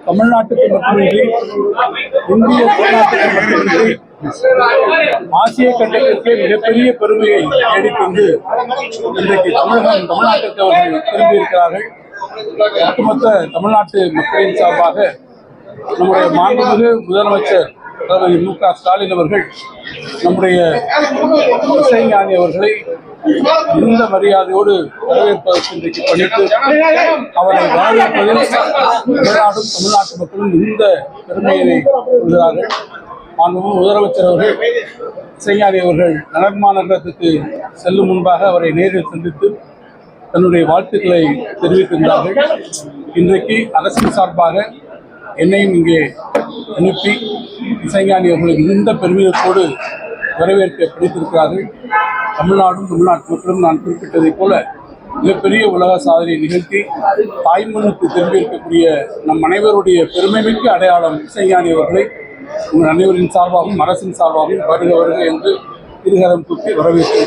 தமிழ்நாட்டுக்கு மட்டுமின்றி இந்திய திருநாட்டுக்கு மட்டுமின்றி ஆசிய கண்டத்திற்கே மிகப்பெரிய பெருமையை தேடிக்கொண்டு இன்றைக்கு தமிழ்நாட்டிற்கு அவர்கள் திரும்பியிருக்கிறார்கள். ஒட்டுமொத்த தமிழ்நாட்டு மக்களின் சார்பாக நம்முடைய மாண்புமிகு முதலமைச்சர் தளபதி மு.க. ஸ்டாலின் அவர்கள் நம்முடைய இசைஞானி அவர்களை இந்த மரியாதையோடு வரவேற்பதற்கு இன்றைக்கு பணித்து அவரை வரவேற்பதில் தமிழ்நாடும் தமிழ்நாட்டு மக்களும் இந்த பெருமையினை கொள்கிறார்கள். மாண்புமிகு முதலமைச்சர் அவர்கள் இசைஞானி அவர்கள் நலன்மாநகரத்துக்கு செல்லும் முன்பாக அவரை நேரில் சந்தித்து தன்னுடைய வாழ்த்துக்களை தெரிவித்திருந்தார்கள். இன்றைக்கு அரசின் சார்பாக என்னையும் இங்கே அனுப்பி இசைஞானி அவர்களுக்கு இந்த பெருமிதத்தோடு வரவேற்க பிடித்திருக்கிறார்கள். தமிழ்நாடும் தமிழ்நாட்டு மக்களும் நான் குறிப்பிட்டதைப் போல மிகப்பெரிய உலக சாதனை நிகழ்த்தி தாய்மண்ணுக்கு திரும்பியிருக்கக்கூடிய நம் அனைவருடைய பெருமைமிக்க அடையாளம் இசைஞானி அவர்களை உங்கள் அனைவரின் சார்பாகவும் அரசின் சார்பாகவும் வருக வருக என்று இருகரம் தூக்கி வரவேற்று